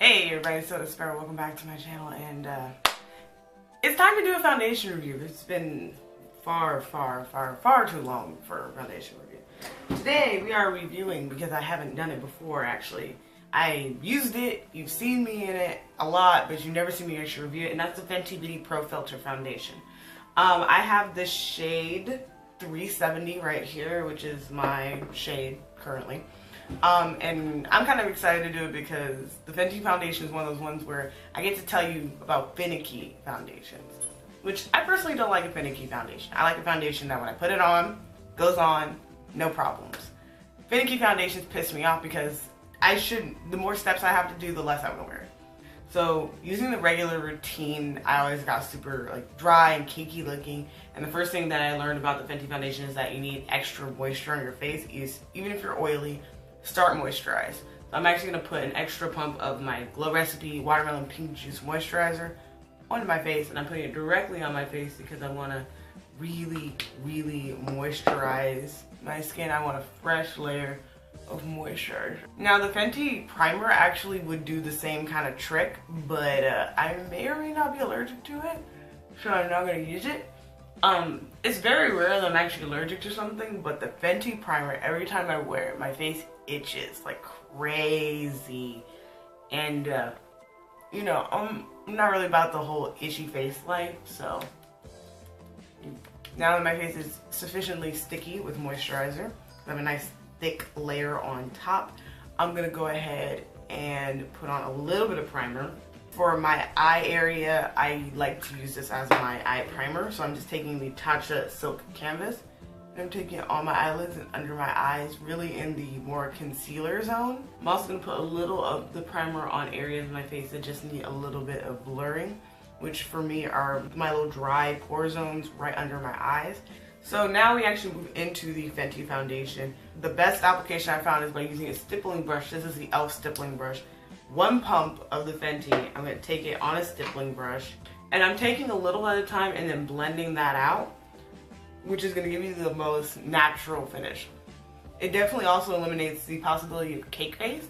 Hey everybody, SoIt'sSparrow, welcome back to my channel, and it's time to do a foundation review. It's been far too long for a foundation review. Today we are reviewing, because I haven't done it before actually. I used it, you've seen me in it a lot, but you've never seen me actually review it, and that's the Fenty Beauty Pro Filter Foundation. I have this shade 370 right here, which is my shade currently. And I'm kind of excited to do it because the Fenty foundation is one of those ones where I get to tell you about finicky foundations, which I personally don't like a finicky foundation. I like a foundation that when I put it on, goes on, no problems. Finicky foundations piss me off because the more steps I have to do, the less I want to wear it. So using the regular routine, I always got super dry and cakey looking. And the first thing that I learned about the Fenty foundation is that you need extra moisture on your face, even if you're oily. Start moisturize. So I'm actually going to put an extra pump of my Glow Recipe Watermelon Pink Juice Moisturizer onto my face, and I'm putting it directly on my face because I want to really moisturize my skin. I want a fresh layer of moisture. Now the Fenty primer actually would do the same kind of trick, but I may or may not be allergic to it, so I'm not going to use it. It's very rare that I'm actually allergic to something, but the Fenty primer, every time I wear it, my face itches like crazy. And, you know, I'm not really about the whole itchy face life, so now that my face is sufficiently sticky with moisturizer, I have a nice thick layer on top, I'm gonna go ahead and put on a little bit of primer. For my eye area, I like to use this as my eye primer, so I'm just taking the Tatcha Silk Canvas, and I'm taking it on my eyelids and under my eyes, really in the more concealer zone. I'm also going to put a little of the primer on areas of my face that just need a little bit of blurring, which for me are my little dry pore zones right under my eyes. So now we actually move into the Fenty foundation. The best application I found is by using a stippling brush. This is the e.l.f. stippling brush. One pump of the Fenty, I'm going to take it on a stippling brush, and I'm taking a little at a time and then blending that out, which is going to give you the most natural finish. It definitely also eliminates the possibility of cake face,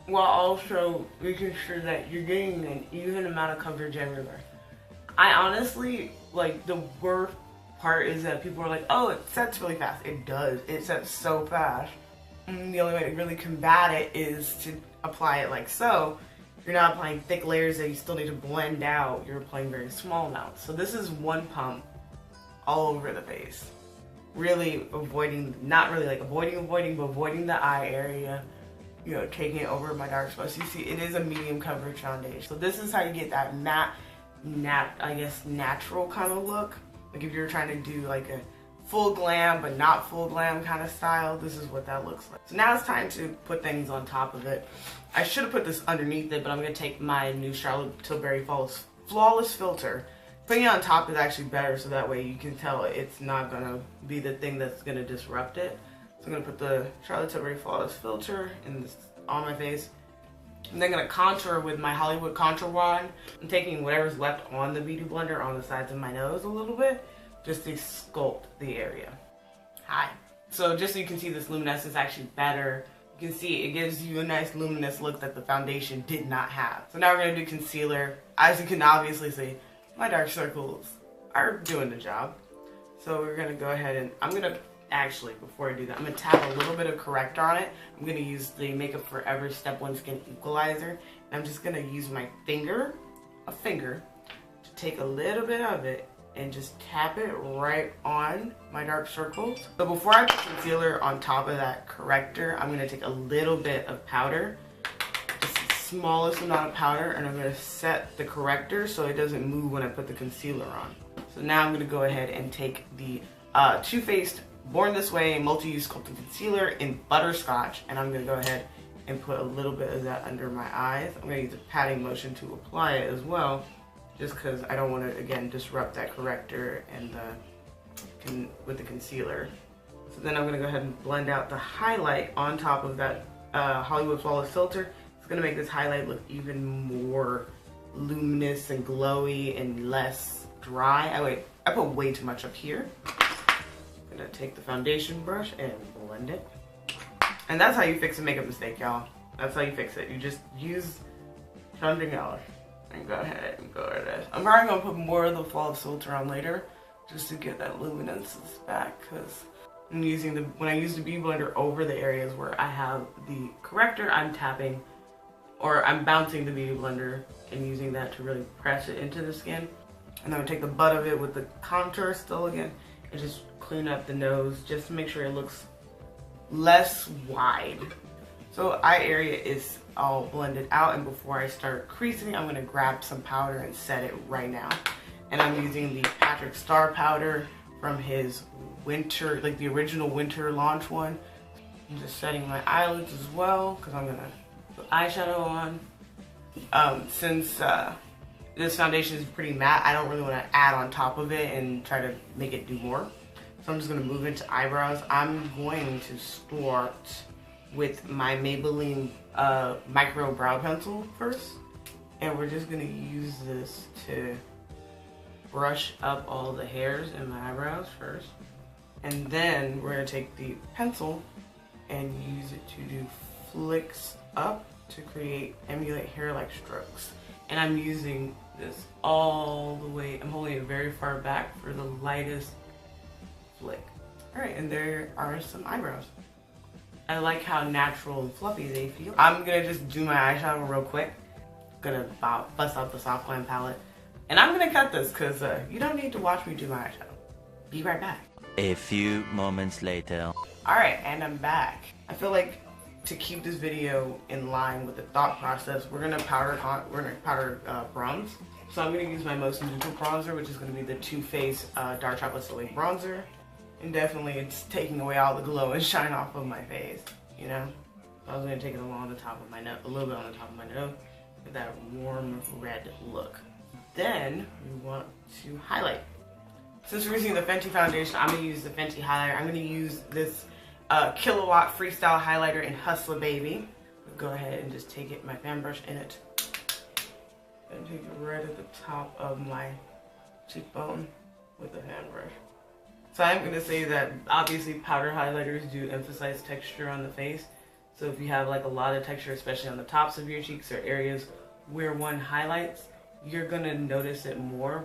while also making sure that you're getting an even amount of coverage everywhere. I honestly, the worst part is that people are like, oh, it sets really fast. It does. It sets so fast. And the only way to really combat it is to apply it like so. You're not applying thick layers that you still need to blend out. You're applying very small amounts. So this is one pump all over the face. Really avoiding, not really avoiding, but avoiding the eye area. You know, taking it over my dark spots. You see, it is a medium coverage foundation. So this is how you get that matte, I guess, natural kind of look. Like if you're trying to do like a full glam but not full glam kind of style, this is what that looks like. So now it's time to put things on top of it. I should have put this underneath it, but I'm going to take my new Charlotte Tilbury Flawless Filter. Putting it on top is actually better, so that way you can tell it's not going to be the thing that's going to disrupt it. So I'm going to put the Charlotte Tilbury Flawless Filter on my face. I'm then going to contour with my Hollywood Contour Wand. I'm taking whatever's left on the Beauty Blender on the sides of my nose a little bit, just to sculpt the area. Hi. So just so you can see, this luminescence is actually better. You can see it gives you a nice luminous look that the foundation did not have. So now we're going to do concealer. As you can obviously see, my dark circles are doing the job. So we're going to go ahead and, I'm going to, actually before I do that, I'm going to tap a little bit of corrector on it. I'm going to use the Makeup Forever Step 1 Skin Equalizer. And I'm just going to use my finger, to take a little bit of it and just tap it right on my dark circles. So before I put concealer on top of that corrector, I'm going to take a little bit of powder, just the smallest amount of powder, and I'm going to set the corrector so it doesn't move when I put the concealer on. So now I'm going to go ahead and take the Too Faced Born This Way Multi-Use Sculpting Concealer in Butterscotch, and I'm going to go ahead and put a little bit of that under my eyes. I'm going to use a patting motion to apply it as well, just because I don't want to, again, disrupt that corrector and with the concealer. So then I'm going to go ahead and blend out the highlight on top of that Hollywood Flawless Filter. It's going to make this highlight look even more luminous and glowy and less dry. I put way too much up here. I'm going to take the foundation brush and blend it. And that's how you fix a makeup mistake, y'all. That's how you fix it. You just use something else and go ahead and go with this. I'm probably gonna put more of the Flawless Filt'r on later just to get that luminescence back, because I'm using when I use the beauty blender over the areas where I have the corrector, I'm tapping or I'm bouncing the beauty blender and using that to really press it into the skin. And then I take the butt of it with the contour still again and just clean up the nose just to make sure it looks less wide. So eye area is all blended out, and before I start creasing, I'm gonna grab some powder and set it right now. And I'm using the Patrick Star powder from his winter, like the original winter launch one. I'm just setting my eyelids as well because I'm gonna put eyeshadow on. Since this foundation is pretty matte, I don't really want to add on top of it and try to make it do more. So I'm just gonna move into eyebrows. I'm going to start with my Maybelline micro brow pencil first, and we're just gonna use this to brush up all the hairs in my eyebrows first, and then we're gonna take the pencil and use it to do flicks up to emulate hair-like strokes. And I'm using this all the way, I'm holding it very far back for the lightest flick. All right, and there are some eyebrows. I like how natural and fluffy they feel. I'm gonna just do my eyeshadow real quick. Gonna bust out the soft glam palette. And I'm gonna cut this because you don't need to watch me do my eyeshadow. Be right back. A few moments later. All right, and I'm back. I feel like to keep this video in line with the thought process, we're gonna powder bronze. So I'm gonna use my most neutral bronzer, which is gonna be the Too Faced Dark Chocolate Soleil bronzer. And definitely it's taking away all the glow and shine off of my face, you know? So I was gonna take it along the top of my nose, a little bit on the top of my nose, with that warm red look. Then we want to highlight. Since we're using the Fenty foundation, I'm gonna use the Fenty highlighter. I'm gonna use this Kilowatt Freestyle highlighter in Hustler Baby. Go ahead and just take it, my fan brush in it, and take it right at the top of my cheekbone with the fan brush. So I'm gonna say that obviously powder highlighters do emphasize texture on the face. So if you have like a lot of texture, especially on the tops of your cheeks or areas where one highlights, you're gonna notice it more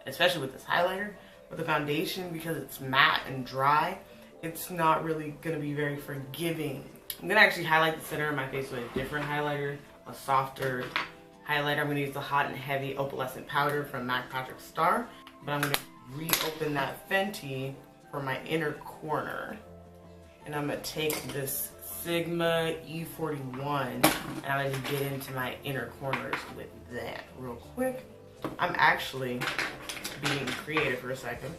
especially with this highlighter. With the foundation, because it's matte and dry, it's not really gonna be very forgiving. I'm gonna actually highlight the center of my face with a different highlighter, a softer highlighter. I'm gonna use the Hot and Heavy Opalescent powder from MAC Patrick Star, but I'm gonna reopen that Fenty for my inner corner. And I'm gonna take this Sigma E41 and I'm gonna get into my inner corners with that real quick. I'm actually being creative for a second.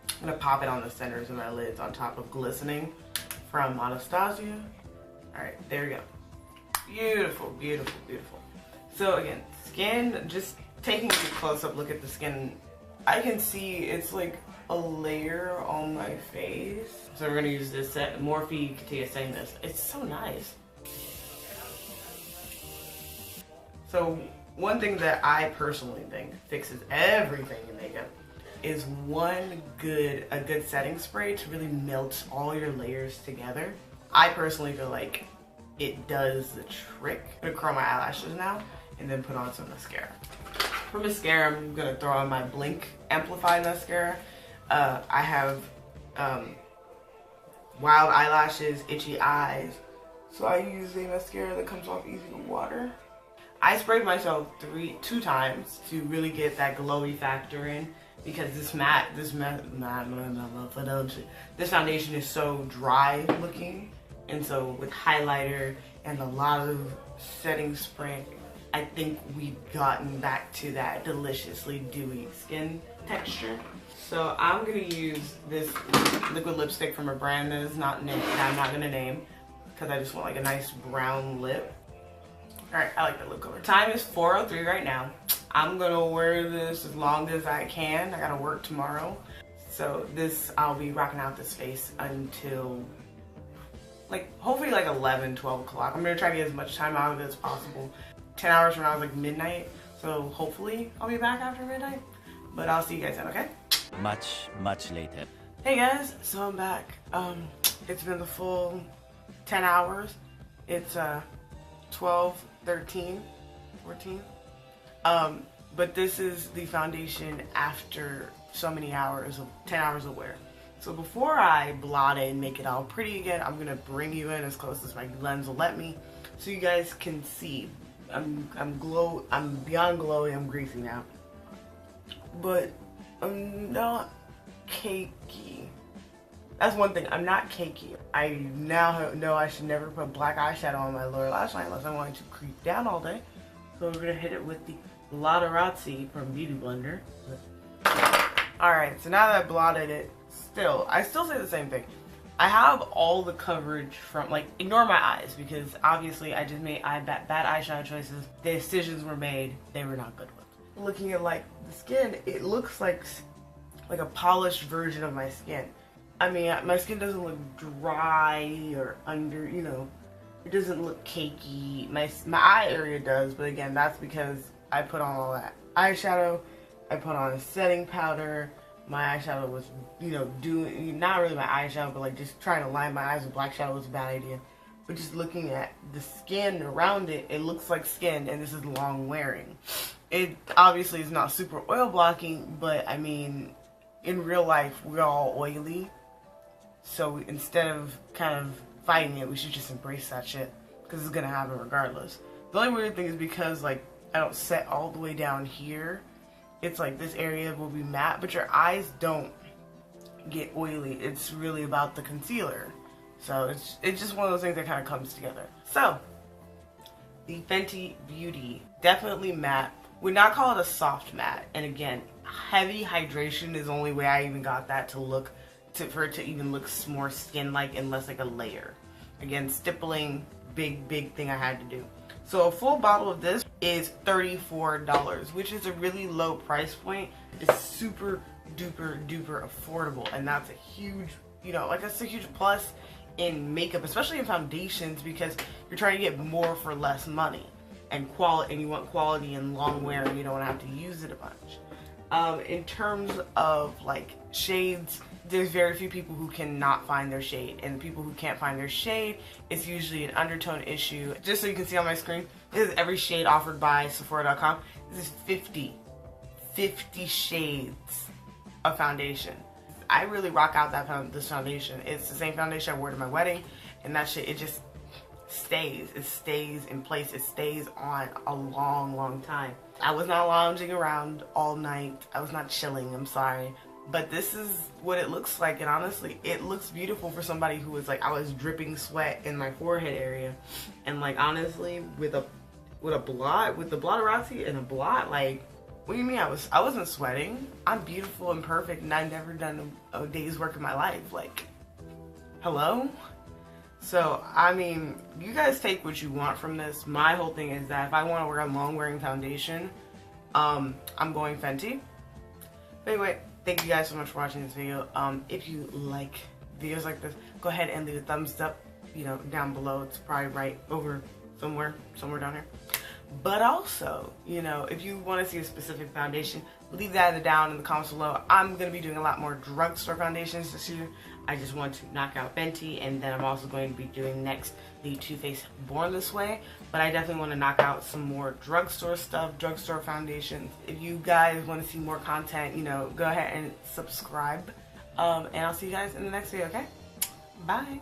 I'm gonna pop it on the centers of my lids on top of Glistening from Anastasia. All right, there we go. Beautiful, beautiful, beautiful. So again, skin, just taking a close-up look at the skin, I can see it's like a layer on my face. So we're gonna use this Morphe Katia Setting Mist. It's so nice. So one thing that I personally think fixes everything in makeup is a good setting spray to really melt all your layers together. I personally feel like it does the trick. I'm gonna curl my eyelashes now and then put on some mascara. For mascara, I'm gonna throw on my Blink Amplified mascara. I have wild eyelashes, itchy eyes, so I use a mascara that comes off easy to water. I sprayed myself two times to really get that glowy factor in, because this foundation is so dry looking, and so with highlighter and a lot of setting spray, I think we've gotten back to that deliciously dewy skin texture. So I'm gonna use this liquid lipstick from a brand that I'm not gonna name, because I just want like a nice brown lip. All right, I like that lip color. Time is 4:03 right now. I'm gonna wear this as long as I can. I gotta work tomorrow. So I'll be rocking out this face until hopefully 11, 12 o'clock. I'm gonna try to get as much time out of it as possible. 10 hours from now is midnight. So hopefully I'll be back after midnight, but I'll see you guys then, okay? Much later. Hey guys, so I'm back. It's been the full 10 hours. It's 12:13 14. But this is the foundation after so many hours of 10 hours of wear. So before I blot it and make it all pretty again, I'm gonna bring you in as close as my lens will let me, so you guys can see. I'm beyond glowy. I'm greasy now, but I'm not cakey. That's one thing. I'm not cakey. I now know I should never put black eyeshadow on my lower lash line unless I want it to creep down all day. So we're gonna hit it with the Blotterazzi from Beauty Blender. Alright, so now that I blotted it, I still say the same thing. I have all the coverage from, like, ignore my eyes, because obviously I just made bad eyeshadow choices. The decisions were made, they were not good ones. Looking at, like, the skin, it looks like a polished version of my skin. I mean, my skin doesn't look dry or under, you know, it doesn't look cakey. My eye area does, but again, that's because I put on all that eyeshadow. I put on a setting powder. My eyeshadow was, you know, not really my eyeshadow, but like just trying to line my eyes with black shadow was a bad idea. But just looking at the skin around it, it looks like skin, and this is long wearing. It obviously is not super oil blocking, but I mean, in real life, we're all oily. So instead of kind of fighting it, we should just embrace that shit, because it's gonna happen regardless. The only weird thing is because like I don't set all the way down here, it's like this area will be matte, but your eyes don't get oily. It's really about the concealer. So it's just one of those things that kind of comes together. So the Fenty Beauty, definitely matte. Would not call it a soft matte. And again, heavy hydration is the only way I even got that to look, for it to even look more skin-like and less like a layer. Again, stippling, big thing I had to do. So a full bottle of this is $34, which is a really low price point. It's super duper affordable, and that's a huge, you know, like that's a huge plus in makeup, especially in foundations, because you're trying to get more for less money, and you want quality and long wear, and you don't want to have to use it a bunch. In terms of like shades, there's very few people who cannot find their shade, and the people who can't find their shade, it's usually an undertone issue. Just so you can see on my screen, this is every shade offered by Sephora.com. This is 50 shades of foundation. I really rock out this foundation. It's the same foundation I wore to my wedding, and that shit, it just stays. It stays in place. It stays on a long time. I was not lounging around all night. I was not chilling, I'm sorry. But this is what it looks like, and honestly, it looks beautiful for somebody who was like, I was dripping sweat in my forehead area, and like honestly, with the Blotterazzi and a blot, like, what do you mean I wasn't sweating? I'm beautiful and perfect, and I've never done a day's work in my life. Like, hello? So I mean, you guys take what you want from this. My whole thing is that if I want to wear a long wearing foundation, I'm going Fenty. But anyway, thank you guys so much for watching this video. If you like videos like this, go ahead and leave a thumbs up, you know, down below. It's probably right over somewhere down here. But also, you know, if you want to see a specific foundation, leave that down in the comments below. I'm going to be doing a lot more drugstore foundations this year. I just want to knock out Fenty, and then I'm also going to be doing next the Too Faced Born This Way. But I definitely want to knock out some more drugstore stuff, drugstore foundations. If you guys want to see more content, you know, go ahead and subscribe. And I'll see you guys in the next video, okay? Bye.